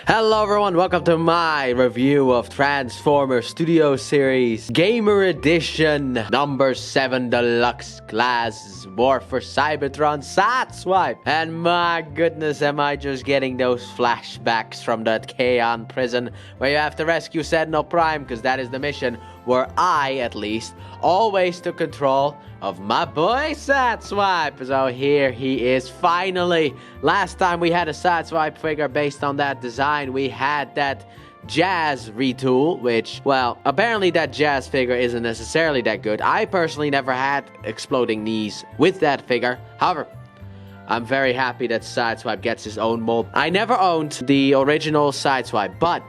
Hello everyone, welcome to my review of Transformers Studio Series Gamer Edition number 7 Deluxe Class War for Cybertron Sideswipe. And my goodness, am I just getting those flashbacks from that Kaon prison where you have to rescue Sentinel Prime, because that is the mission where I, at least, always took control of my boy Sideswipe. So here he is finally. Last time we had a Sideswipe figure based on that design, we had that Jazz retool, which, well, apparently that Jazz figure isn't necessarily that good. I personally never had exploding knees with that figure. However, I'm very happy that Sideswipe gets his own mold. I never owned the original Sideswipe, but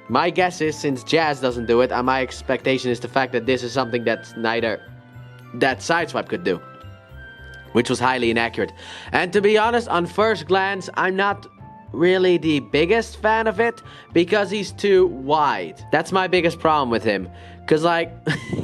my guess is, since Jazz doesn't do it, my expectation is the fact that this is something that's neither that Sideswipe could do, which was highly inaccurate. And to be honest, on first glance, I'm not really the biggest fan of it because he's too wide. That's my biggest problem with him, because like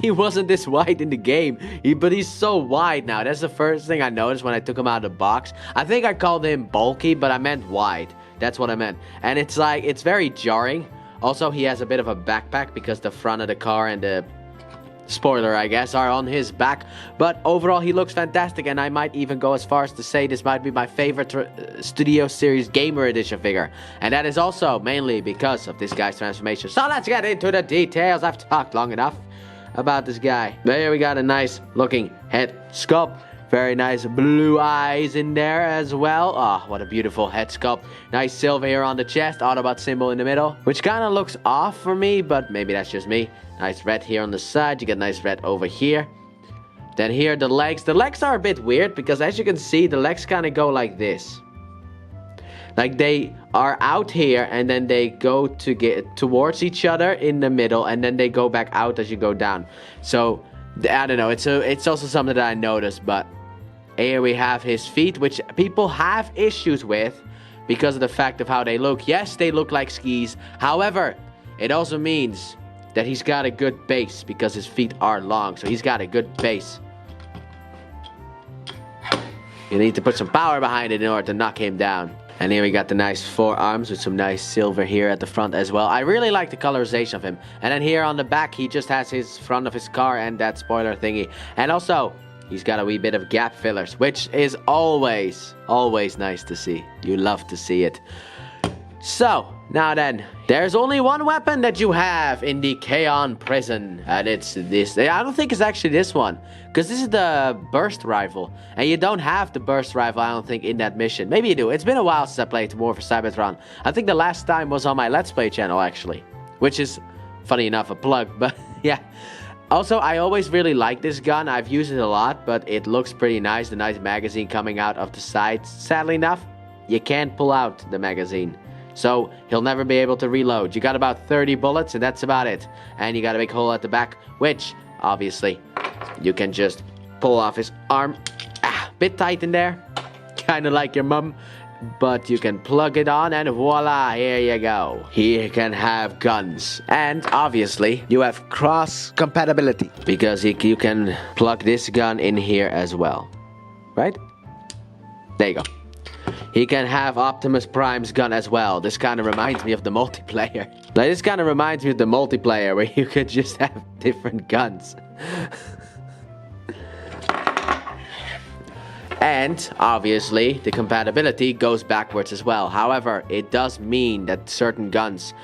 he wasn't this wide in the game, but he's so wide now. That's the first thing I noticed when I took him out of the box. I think I called him bulky, but I meant wide. That's what I meant. And it's like, it's very jarring. Also, he has a bit of a backpack because the front of the car and the spoiler, I guess, are on his back. But overall, he looks fantastic, and I might even go as far as to say this might be my favorite Studio Series Gamer Edition figure. And that is also mainly because of this guy's transformation. So let's get into the details. I've talked long enough about this guy. There we got a nice looking head sculpt. Very nice blue eyes in there as well. Oh, what a beautiful head sculpt. Nice silver here on the chest. Autobot symbol in the middle, which kind of looks off for me, but maybe that's just me. Nice red here on the side. You get nice red over here. Then here, the legs. The legs are a bit weird because, as you can see, the legs kind of go like this. Like they are out here and then they go to get towards each other in the middle, and then they go back out as you go down. So I don't know. It's also something that I noticed, but here we have his feet, which people have issues with because of the fact of how they look. Yes, they look like skis. However, it also means that he's got a good base because his feet are long. So he's got a good base. You need to put some power behind it in order to knock him down. And here we got the nice forearms with some nice silver here at the front as well. I really like the colorization of him. And then here on the back, he just has his front of his car and that spoiler thingy. And also, he's got a wee bit of gap fillers, which is always nice to see. You love to see it. So, now then, there's only one weapon that you have in the Kaon prison, and it's this. I don't think it's actually this one, because this is the burst rifle, and you don't have the burst rifle, I don't think, in that mission. Maybe you do. It's been a while since I played War for Cybertron. I think the last time was on my Let's Play channel, actually, which is, funny enough, a plug, but yeah. Also, I always really like this gun. I've used it a lot, but it looks pretty nice. The nice magazine coming out of the sides. Sadly enough, you can't pull out the magazine, so he'll never be able to reload. You got about 30 bullets, and that's about it. And you got a big hole at the back, which, obviously, you can just pull off his arm. Bit tight in there. Kind of like your mum. But you can plug it on, and voila, here you go. He can have guns. And, obviously, you have cross-compatibility, because you can plug this gun in here as well. Right? There you go. He can have Optimus Prime's gun as well. This kind of reminds me of the multiplayer. Like, this kind of reminds me of the multiplayer where you could just have different guns. And, obviously, the compatibility goes backwards as well. However, it does mean that certain guns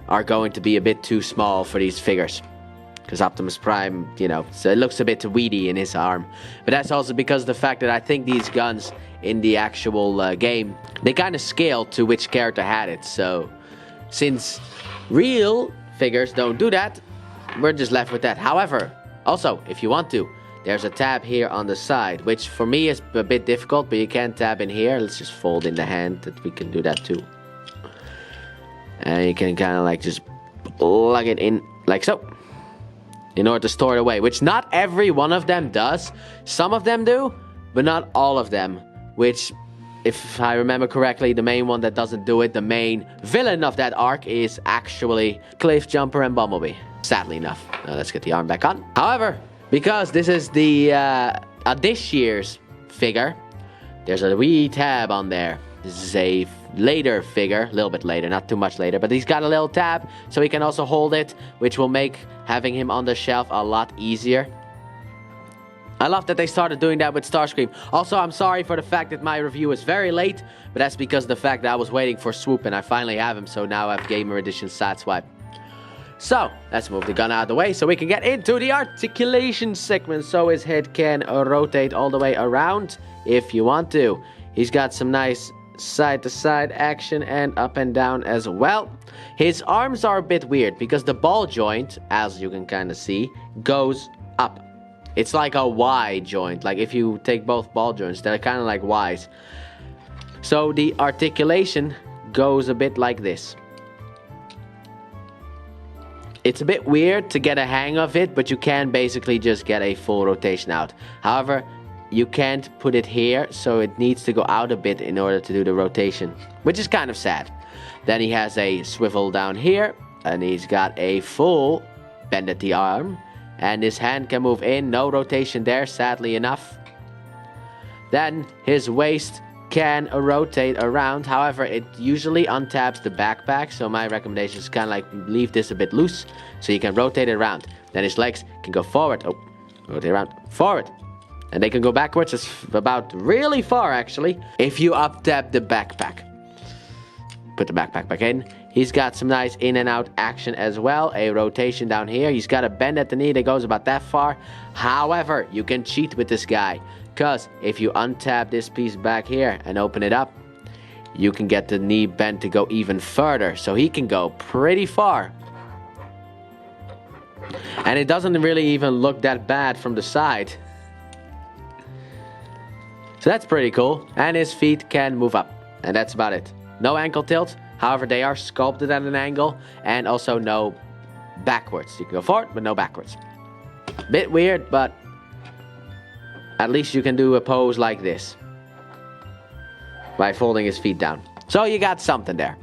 are going to be a bit too small for these figures. Because Optimus Prime, you know, so it looks a bit weedy in his arm. But that's also because of the fact that I think these guns in the actual game, they kind of scale to which character had it. So, since real figures don't do that, we're just left with that. However, also, if you want to, there's a tab here on the side, which for me is a bit difficult, but you can tab in here. Let's just fold in the hand that we can do that too. And you can kind of like just plug it in like so, in order to store it away, which not every one of them does. Some of them do, but not all of them, which, if I remember correctly, the main one that doesn't do it, the main villain of that arc, is actually Cliff Jumper and Bumblebee. Sadly enough. Now let's get the arm back on. However, because this is the this year's figure, there's a wee tab on there This is a later figure, a little bit later, not too much later, but he's got a little tab, so he can also hold it, which will make having him on the shelf a lot easier. I love that they started doing that with Starscream. Also, I'm sorry for the fact that my review is very late, but that's because of the fact that I was waiting for Swoop, and I finally have him, so now I have Gamer Edition Sideswipe. So, let's move the gun out of the way so we can get into the articulation segment, so his head can rotate all the way around if you want to. He's got some nice side-to-side action and up and down as well. His arms are a bit weird because the ball joint, as you can kind of see, goes up. It's like a Y joint. Like if you take both ball joints, they're kind of like Ys. So the articulation goes a bit like this. It's a bit weird to get a hang of it, but you can basically just get a full rotation out. However, you can't put it here, so it needs to go out a bit in order to do the rotation, which is kind of sad. Then he has a swivel down here, and he's got a full bend at the arm. And his hand can move in, no rotation there, sadly enough. Then his waist can rotate around, however it usually untabs the backpack, so my recommendation is kind of like leave this a bit loose, so you can rotate it around. Then his legs can go forward, rotate around, forward. And they can go backwards, it's about really far actually, if you up-tap the backpack. Put the backpack back in. He's got some nice in and out action as well. A rotation down here. He's got a bend at the knee that goes about that far. However, you can cheat with this guy. Because if you untap this piece back here and open it up, you can get the knee bend to go even further. So he can go pretty far. And it doesn't really even look that bad from the side. So that's pretty cool. And his feet can move up. And that's about it. No ankle tilt. However, they are sculpted at an angle, and also no backwards. You can go forward, but no backwards. Bit weird, but at least you can do a pose like this by folding his feet down. So you got something there.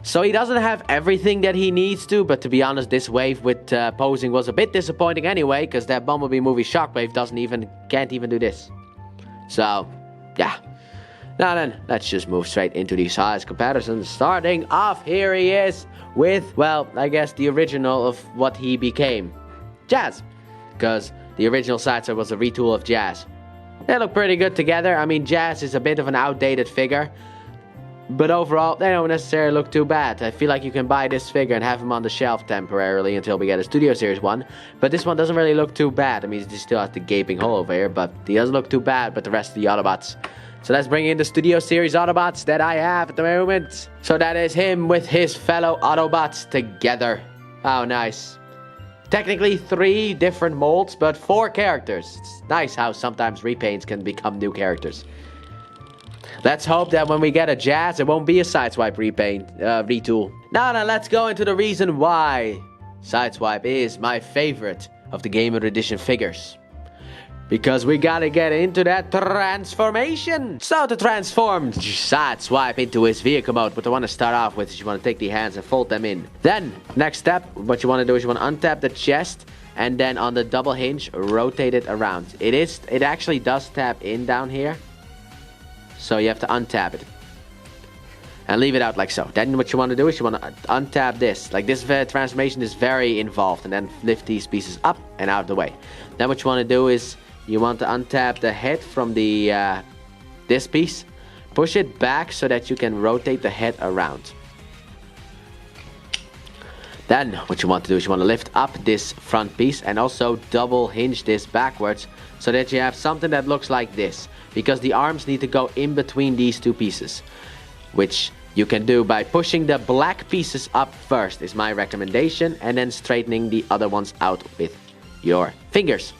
So he doesn't have everything that he needs to, but to be honest, this wave with posing was a bit disappointing anyway, because that Bumblebee movie Shockwave can't even do this. So, yeah. Now then, let's just move straight into the size comparisons. Starting off, here he is with, well, I guess the original of what he became. Jazz. Because the original Sideswipe was a retool of Jazz. They look pretty good together. I mean, Jazz is a bit of an outdated figure. But overall, they don't necessarily look too bad. I feel like you can buy this figure and have him on the shelf temporarily until we get a Studio Series one. But this one doesn't really look too bad. I mean, he still has the gaping hole over here, but he doesn't look too bad, but the rest of the Autobots. So let's bring in the Studio Series Autobots that I have at the moment. So that is him with his fellow Autobots together. How nice. Technically 3 different molds, but 4 characters. It's nice how sometimes repaints can become new characters. Let's hope that when we get a Jazz, it won't be a Sideswipe retool. Now let's go into the reason why Sideswipe is my favorite of the Gamer Edition figures. Because we gotta get into that transformation. So to transform Sideswipe into his vehicle mode, what I want to start off with is you want to take the hands and fold them in. Then, next step, what you want to do is you want to untap the chest, and then on the double hinge, rotate it around. It actually does tap in down here. So you have to untap it. And leave it out like so. Then what you want to do is you want to untap this. Like this transformation is very involved. And then lift these pieces up and out of the way. Then what you want to do is you want to untap the head from the this piece. Push it back so that you can rotate the head around. Then what you want to do is you want to lift up this front piece and also double hinge this backwards so that you have something that looks like this. Because the arms need to go in between these 2 pieces. Which you can do by pushing the black pieces up first is my recommendation. And then straightening the other ones out with your fingers.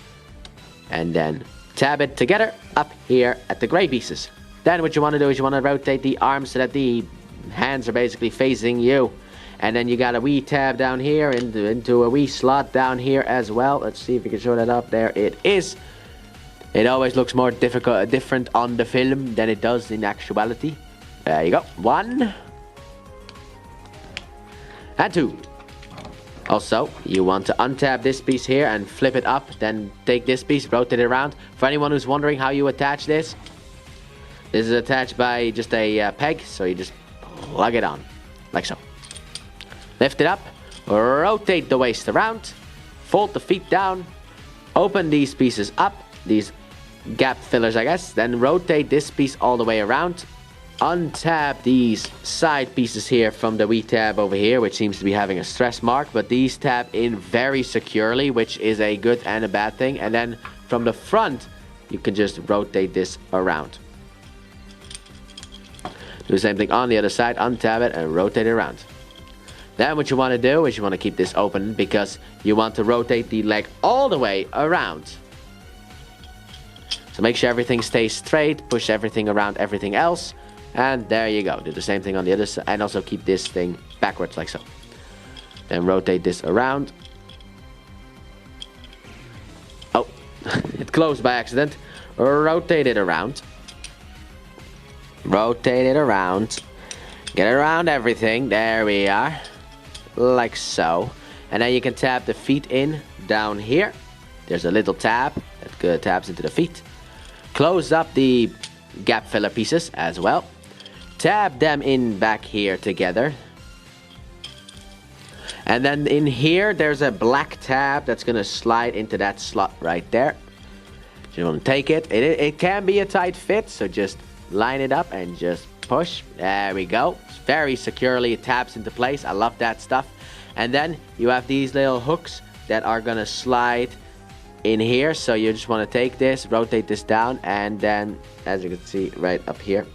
And then tab it together up here at the gray pieces. Then what you want to do is you want to rotate the arms so that the hands are basically facing you. And then you got a wee tab down here into a wee slot down here as well. Let's see if we can show that up. There it is. It always looks more different on the film than it does in actuality. There you go. 1. And 2. Also, you want to untap this piece here and flip it up. Then take this piece, rotate it around. For anyone who's wondering how you attach this, This is attached by just a peg, so you just plug it on, like so. Lift it up, rotate the waist around, fold the feet down, open these pieces up, these gap fillers I guess, then rotate this piece all the way around, untab these side pieces here from the Wii tab over here, which seems to be having a stress mark, but these tab in very securely, which is a good and a bad thing, and then from the front, you can just rotate this around. Do the same thing on the other side, untab it and rotate it around. Then what you want to do is you want to keep this open because you want to rotate the leg all the way around. So make sure everything stays straight, push everything around everything else, and there you go. Do the same thing on the other side and also keep this thing backwards like so. Then rotate this around. Oh, it closed by accident. Rotate it around. Rotate it around. Get it around everything. There we are. Like so. And then you can tap the feet in down here. There's a little tab that taps into the feet. Close up the gap filler pieces as well. Tab them in back here together. And then in here there's a black tab that's gonna slide into that slot right there. So you want to take it. It can be a tight fit, so just line it up and just push. There we go. Very securely it taps into place. I love that stuff. And then you have these little hooks that are gonna slide in here. So you just want to take this, rotate this down, and then as you can see right up here.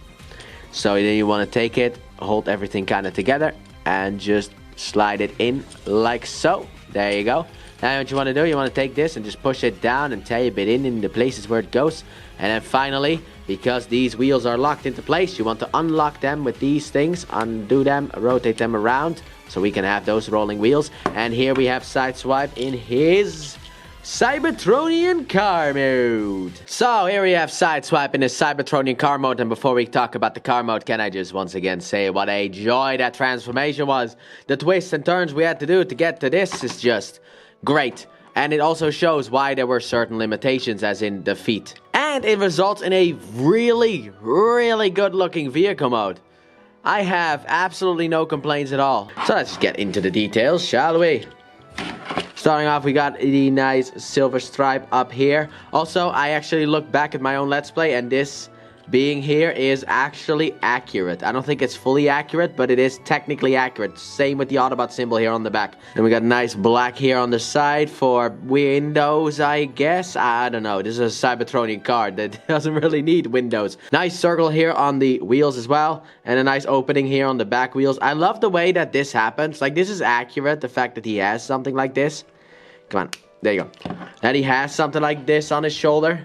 So then you want to take it, hold everything kind of together, and just slide it in like so. There you go. Now what you want to do, you want to take this and just push it down and tape it in the places where it goes. And then finally, because these wheels are locked into place, you want to unlock them with these things, undo them, rotate them around, so we can have those rolling wheels. And here we have Sideswipe in his Cybertronian car mode. So here we have Sideswipe in his Cybertronian car mode, and before we talk about the car mode, can I just once again say what a joy that transformation was. The twists and turns we had to do to get to this is just great. And it also shows why there were certain limitations, as in the feet. And it results in a really, really good looking vehicle mode. I have absolutely no complaints at all. So let's get into the details, shall we? Starting off, we got the nice silver stripe up here. Also, I actually looked back at my own Let's Play, and this being here is actually accurate. I don't think it's fully accurate, but it is technically accurate. Same with the Autobot symbol here on the back. And we got nice black here on the side for windows, I guess. I don't know. This is a Cybertronian car that doesn't really need windows. Nice circle here on the wheels as well. And a nice opening here on the back wheels. I love the way that this happens. Like, this is accurate, the fact that he has something like this. Come on. There you go. That he has something like this on his shoulder.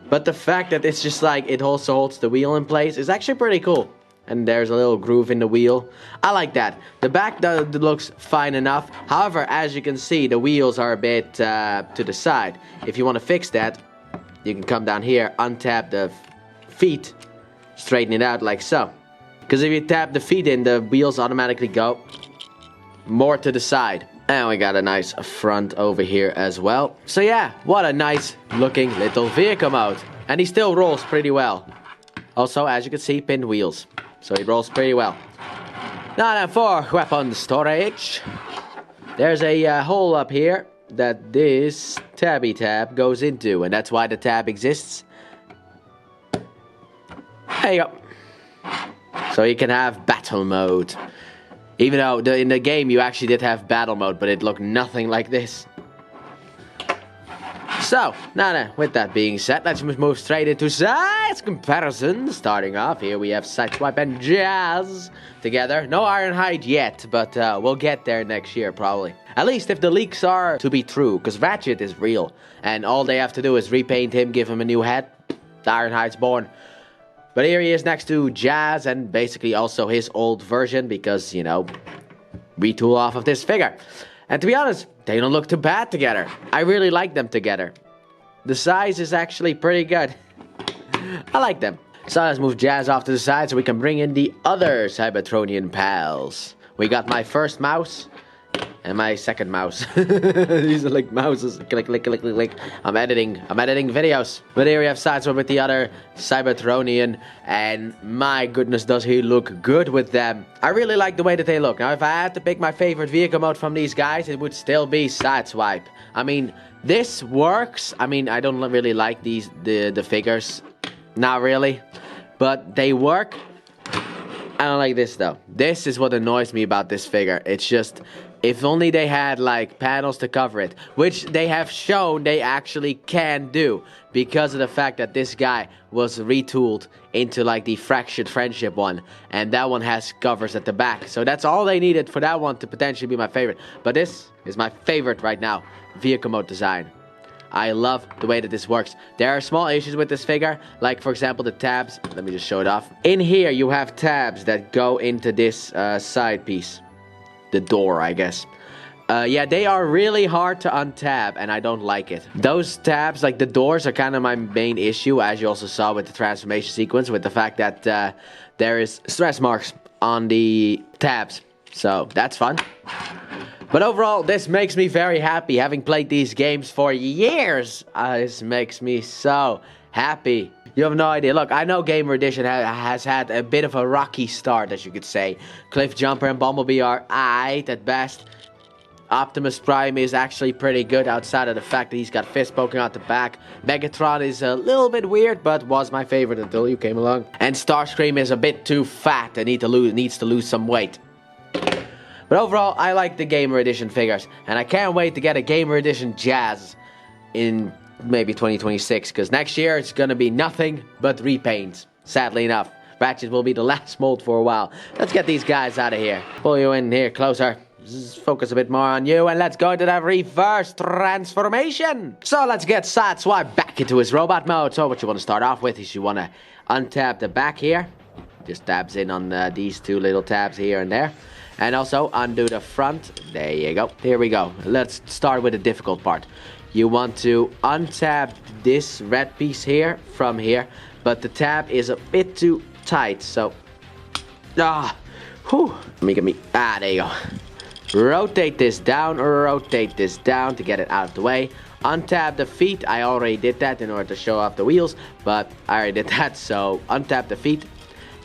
But the fact that it's just like, it also holds the wheel in place is actually pretty cool. And there's a little groove in the wheel. I like that. The back looks fine enough. However, as you can see, the wheels are a bit to the side. If you want to fix that, you can come down here, untap the feet, straighten it out like so. Because if you tap the feet in, the wheels automatically go more to the side. And we got a nice front over here as well. So yeah, what a nice looking little vehicle mode. And he still rolls pretty well. Also, as you can see, pinned wheels. So he rolls pretty well. Now for weapon storage. There's a hole up here that this tabby tab goes into. And that's why the tab exists. There you go. So you can have battle mode. Even though in the game you actually did have battle mode, but it looked nothing like this. So, now with that being said, let's move straight into size comparison. Starting off, here we have Sideswipe and Jazz together. No Ironhide yet, but we'll get there next year probably. At least if the leaks are to be true, because Ratchet is real. And all they have to do is repaint him, give him a new head. The Ironhide's born. But here he is next to Jazz, and basically also his old version, because, you know, retool off of this figure. And to be honest, they don't look too bad together. I really like them together. The size is actually pretty good. I like them. So let's move Jazz off to the side so we can bring in the other Cybertronian pals. We got my first mouse, And my second mouse. These are like mouses. Click, click, click, click, click. I'm editing videos. But here we have Sideswipe with the other Cybertronian. And my goodness, does he look good with them. I really like the way that they look. Now, if I had to pick my favorite vehicle mode from these guys, it would still be Sideswipe. I mean, this works. I mean, I don't really like the figures. Not really. But they work. I don't like this though. This is what annoys me about this figure. It's just, if only they had like panels to cover it, which they have shown they actually can do, because of the fact that this guy was retooled into like the Fractured Friendship one, and that one has covers at the back. So that's all they needed for that one to potentially be my favorite. But this is my favorite right now, vehicle mode design. I love the way that this works. There are small issues with this figure, like for example the tabs. Let me just show it off. In here you have tabs that go into this side piece. The door, I guess. Yeah, they are really hard to untab, and I don't like it. Those tabs, like the doors, are kind of my main issue, as you also saw with the transformation sequence, with the fact that there is stress marks on the tabs. So that's fun. But overall, this makes me very happy. Having played these games for years, this makes me so happy. You have no idea. Look, I know Gamer Edition has had a bit of a rocky start, as you could say. Cliff Jumper and Bumblebee are aight at best. Optimus Prime is actually pretty good outside of the fact that he's got fists poking out the back. Megatron is a little bit weird, but was my favorite until you came along. And Starscream is a bit too fat and needs to lose some weight. But overall, I like the Gamer Edition figures, and I can't wait to get a Gamer Edition Jazz in maybe 2026, because next year it's gonna be nothing but repaints, sadly enough. Ratchet will be the last mold for a while. Let's get these guys out of here. Pull you in here closer. Focus a bit more on you, and let's go into that reverse transformation. So let's get Sideswipe back into his robot mode. So what you want to start off with is you want to untap the back here. Just tabs in on these two little tabs here and there. And also undo the front. There you go. Here we go. Let's start with the difficult part. You want to untap this red piece here from here, but the tab is a bit too tight. So, there you go. Rotate this down to get it out of the way. Untap the feet. I already did that in order to show off the wheels, but I already did that. So untap the feet.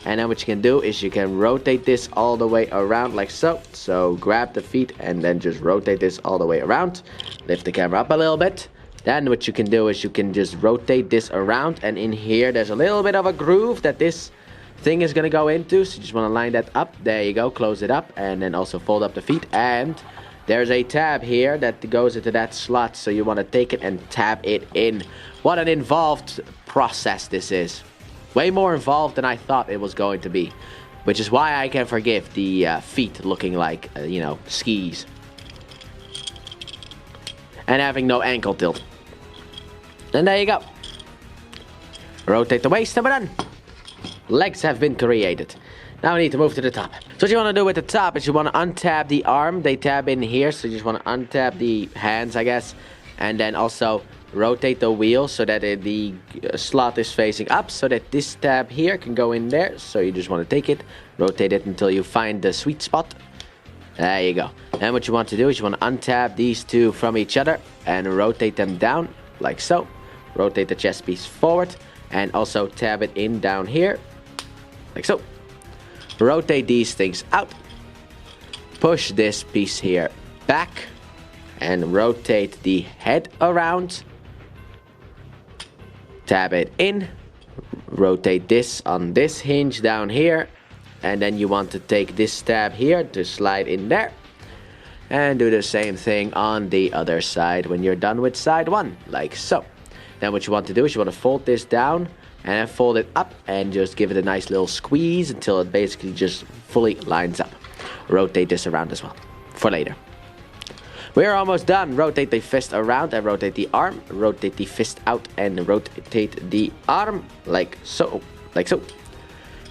And then what you can do is you can rotate this all the way around like so. So grab the feet and then just rotate this all the way around. Lift the camera up a little bit. Then what you can do is you can just rotate this around. And in here there's a little bit of a groove that this thing is going to go into. So you just want to line that up. There you go. Close it up. And then also fold up the feet. And there's a tab here that goes into that slot. So you want to take it and tab it in. What an involved process this is. Way more involved than I thought it was going to be. Which is why I can forgive the feet looking like, you know, skis. And having no ankle tilt. And there you go. Rotate the waist and we're done. Legs have been created. Now we need to move to the top. So what you want to do with the top is you want to untap the arm. They tab in here, so you just want to untap the hands, I guess. And then also rotate the wheel so that the slot is facing up, so that this tab here can go in there. So you just want to take it, rotate it until you find the sweet spot. There you go. And what you want to do is you want to untap these two from each other and rotate them down like so. Rotate the chest piece forward and also tab it in down here like so. Rotate these things out. Push this piece here back and rotate the head around. Tab it in. Rotate this on this hinge down here. And then you want to take this tab here to slide in there. And do the same thing on the other side when you're done with side one, like so. Then what you want to do is you want to fold this down and then fold it up and just give it a nice little squeeze until it basically just fully lines up. Rotate this around as well for later. We're almost done. Rotate the fist around and rotate the arm. Rotate the fist out and rotate the arm like so. Like so.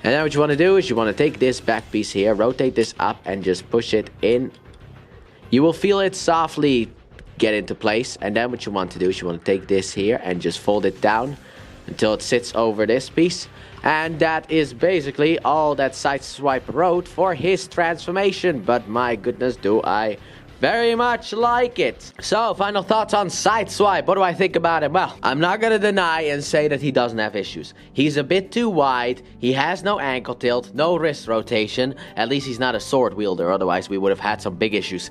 And then what you want to do is you want to take this back piece here, rotate this up and just push it in. You will feel it softly get into place. And then what you want to do is you want to take this here and just fold it down until it sits over this piece. And that is basically all that Sideswipe wrote for his transformation. But my goodness, do I very much like it. So, final thoughts on Sideswipe. What do I think about him? Well, I'm not gonna deny and say that he doesn't have issues. He's a bit too wide. He has no ankle tilt, no wrist rotation. At least he's not a sword wielder. Otherwise, we would have had some big issues.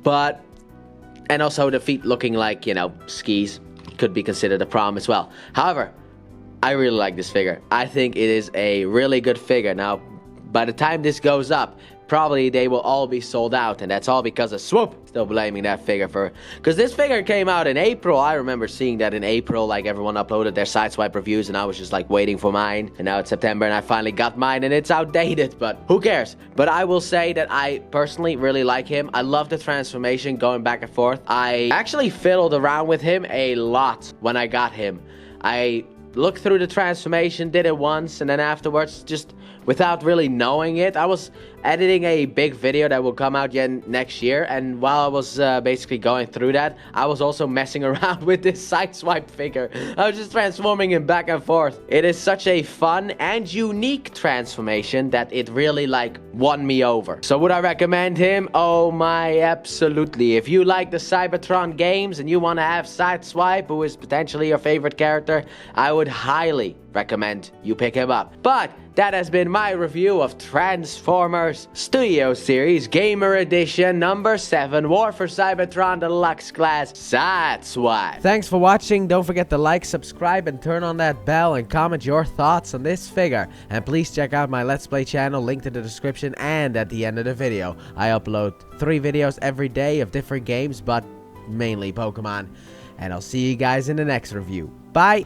But, and also the feet looking like, you know, skis could be considered a problem as well. However, I really like this figure. I think it is a really good figure. Now, by the time this goes up, probably they will all be sold out, and that's all because of Swoop. Still blaming that figure for... Because this figure came out in April. I remember seeing that in April, like everyone uploaded their Sideswipe reviews, and I was just like waiting for mine. And now it's September, and I finally got mine, and it's outdated, but who cares? But I will say that I personally really like him. I love the transformation going back and forth. I actually fiddled around with him a lot when I got him. I looked through the transformation, did it once, and then afterwards, just without really knowing it, I was editing a big video that will come out yet next year, and while I was basically going through that, I was also messing around with this Sideswipe figure. I was just transforming him back and forth. It is such a fun and unique transformation that it really like won me over. So would I recommend him? Oh my, absolutely. If you like the Cybertron games and you want to have Sideswipe, who is potentially your favorite character, I would highly recommend you pick him up. But that has been my review of Transformers Studio Series Gamer Edition number 7 War for Cybertron Deluxe Class Sideswipe. Thanks for watching. Don't forget to like, subscribe, and turn on that bell and comment your thoughts on this figure. And please check out my Let's Play channel, linked in the description and at the end of the video. I upload 3 videos every day of different games, but mainly Pokemon. And I'll see you guys in the next review. Bye!